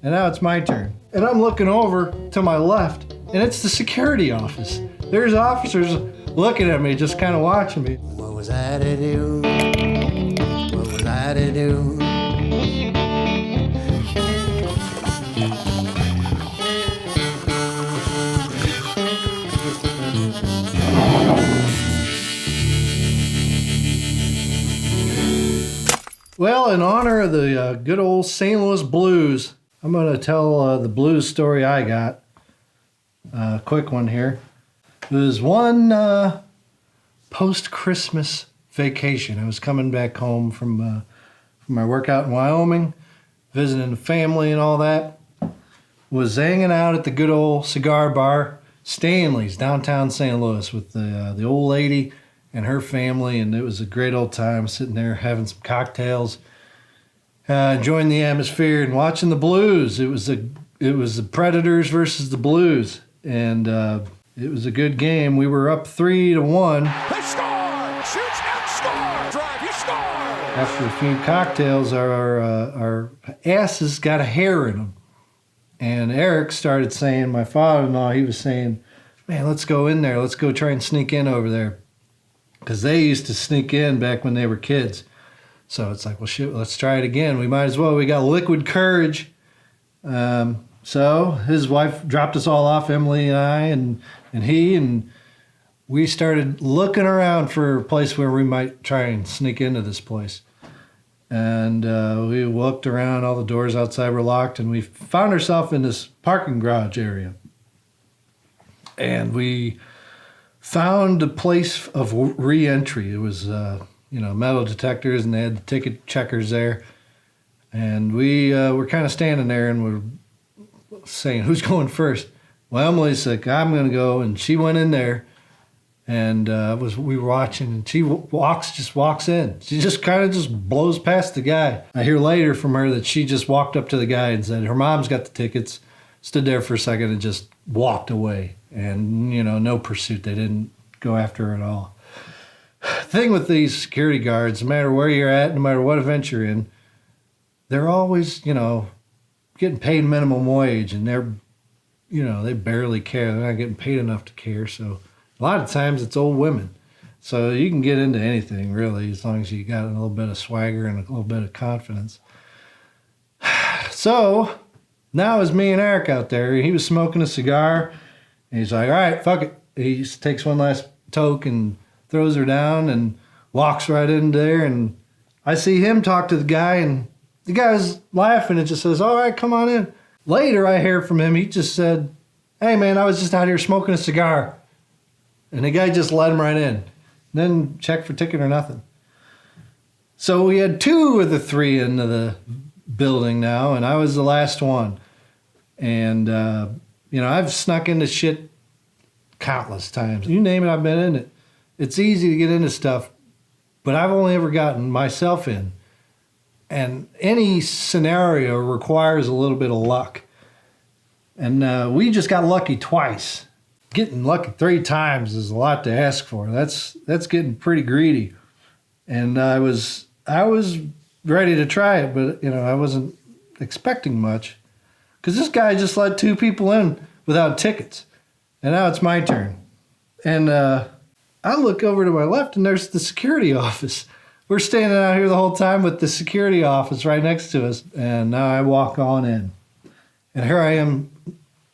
And now it's my turn. And I'm looking over to my left, and it's the security office. There's officers looking at me, just kind of watching me. What was I to do? What was I to do? Well, in honor of the good old St. Louis Blues, I'm going to tell the blues story I got. Quick one here. It was one post-Christmas vacation. I was coming back home from my workout in Wyoming, visiting the family and all that. Was hanging out at the good old cigar bar, Stanley's, downtown St. Louis, with the old lady and her family, and it was a great old time sitting there having some cocktails, enjoying the atmosphere and watching the Blues. It was the Predators versus the Blues, and it was a good game. We were up 3-1. They score! Shoots and score! Drive, you score! After a few cocktails, our asses got a hair in them. And Eric started saying, my father-in-law, he was saying, man, let's go in there. Let's go try and sneak in over there. Because they used to sneak in back when they were kids. So it's like, well, shit, let's try it again. We might as well. We got liquid courage. So his wife dropped us all off, Emily and I, and he, and we started looking around for a place where we might try and sneak into this place. And we looked around, all the doors outside were locked, and we found ourselves in this parking garage area. And we found a place of re-entry. It was, metal detectors, and they had the ticket checkers there. And we were kind of standing there, and we're saying, who's going first? Well, Emily's like, I'm going to go, and she went in there. And we were watching, and she walks in. She just kind of just blows past the guy. I hear later from her that she just walked up to the guy and said her mom's got the tickets, stood there for a second and just walked away. And, no pursuit. They didn't go after her at all. The thing with these security guards, no matter where you're at, no matter what event you're in, they're always, getting paid minimum wage, and they barely care. They're not getting paid enough to care, so a lot of times it's old women. So you can get into anything, really, as long as you got a little bit of swagger and a little bit of confidence. So now it's me and Eric out there. He was smoking a cigar, and he's like, all right, fuck it. He just takes one last toke and throws her down and walks right in there. And I see him talk to the guy, and the guy's laughing and just says, all right, come on in. Later, I hear from him. He just said, hey, man, I was just out here smoking a cigar. And the guy just let him right in. Didn't check for ticket or nothing. So we had 2 of the 3 into the building now, and I was the last one. And, I've snuck into shit countless times. You name it, I've been in it. It's easy to get into stuff, but I've only ever gotten myself in. And any scenario requires a little bit of luck. And we just got lucky twice. Getting lucky 3 times is a lot to ask for. That's getting pretty greedy. And I was ready to try it, but I wasn't expecting much, because this guy just let 2 people in without tickets. And now it's my turn. And I look over to my left, and there's the security office. We're standing out here the whole time with the security office right next to us. And now I walk on in. And here I am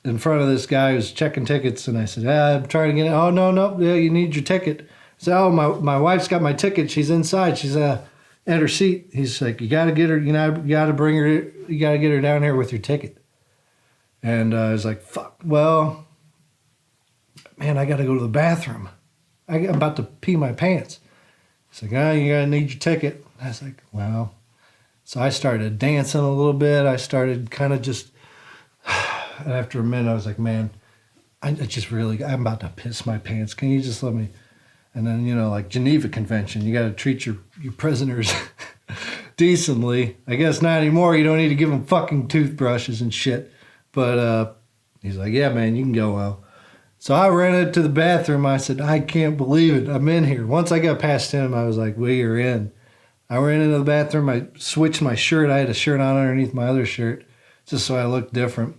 in front of this guy who's checking tickets, and I said, I'm trying to get in. Oh, no, yeah, you need your ticket. I said, oh, my wife's got my ticket. She's inside. She's at her seat. He's like, you got to get her, you got to bring her, you got to get her down here with your ticket. And I was like, fuck, well, man, I got to go to the bathroom. I'm about to pee my pants. He's like, oh, you got to need your ticket. I was like, well. So I started dancing a little bit. I started kind of just... And after a minute, I was like, man, I'm about to piss my pants. Can you just let me? And then, like Geneva Convention, you got to treat your prisoners decently. I guess not anymore. You don't need to give them fucking toothbrushes and shit. But he's like, yeah, man, you can go well. So I ran into the bathroom. I said, I can't believe it. I'm in here. Once I got past him, I was like, we are in. I ran into the bathroom. I switched my shirt. I had a shirt on underneath my other shirt. just so I looked different.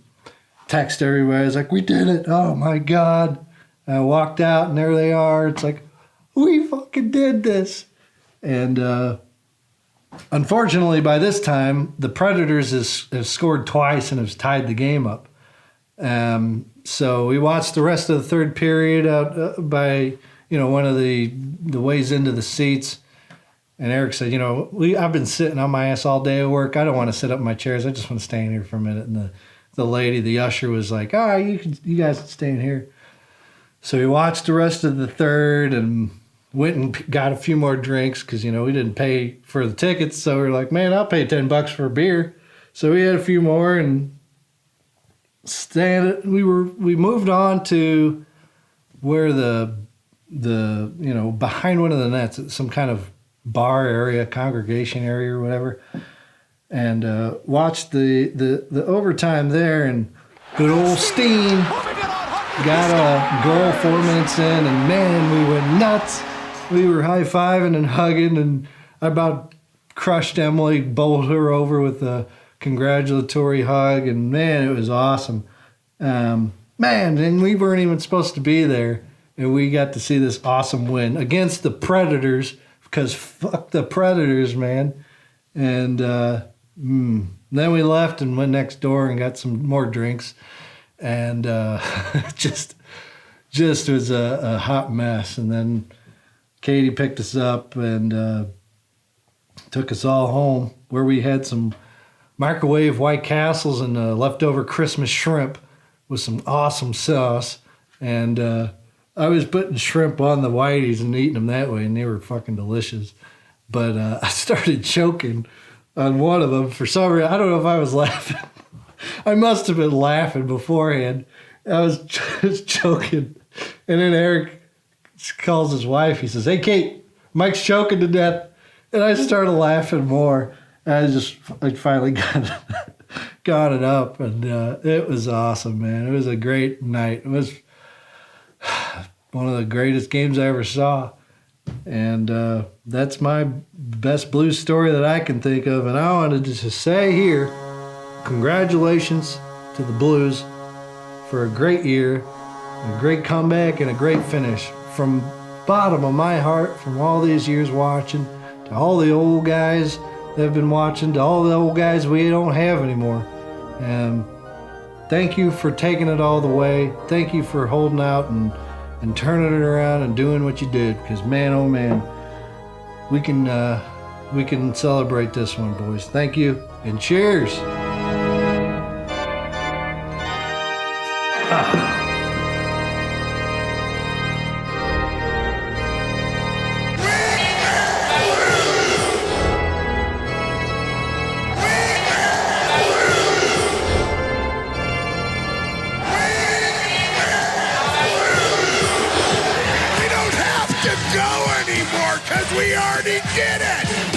Text everybody. I was like, we did it. Oh my God. And I walked out and there they are. It's like, we fucking did this. And unfortunately, by this time, the Predators have scored twice and have tied the game up. So we watched the rest of the third period out by, one of the ways into the seats. And Eric said, I've been sitting on my ass all day at work. I don't want to sit up in my chairs. I just want to stay in here for a minute. And the lady, the usher, was like, you guys can stay in here. So we watched the rest of the third and went and got a few more drinks because, we didn't pay for the tickets. So we were like, man, I'll pay $10 for a beer. So we had a few more and we moved on to where the behind one of the nets, some kind of bar area, congregation area or whatever, and watched the overtime there, and good old Steen got a goal 4 minutes in, and man, we went nuts. We were high-fiving and hugging, and I about crushed Emily, bowled her over with a congratulatory hug, and man, it was awesome. And we weren't even supposed to be there, and we got to see this awesome win against the Predators, because fuck the Predators, man. And then we left and went next door and got some more drinks, and just was a hot mess. And then Katie picked us up and took us all home, where we had some microwave White Castles and leftover Christmas shrimp with some awesome sauce. And I was putting shrimp on the whiteys and eating them that way, and they were fucking delicious. But I started choking on one of them for some reason. I don't know if I was laughing. I must have been laughing beforehand. I was just choking. And then Eric calls his wife. He says, "Hey, Kate, Mike's choking to death." And I started laughing more. And I finally got it up. And it was awesome, man. It was a great night. It was one of the greatest games I ever saw. And that's my best Blues story that I can think of. And I wanted to just say here, congratulations to the Blues for a great year, a great comeback, and a great finish. From bottom of my heart, from all these years watching, to all the old guys that have been watching, to all the old guys we don't have anymore. And thank you for taking it all the way. Thank you for holding out and turning it around and doing what you did. Because man, oh man, we can celebrate this one, boys. Thank you and cheers. We don't have to go anymore because we already did it.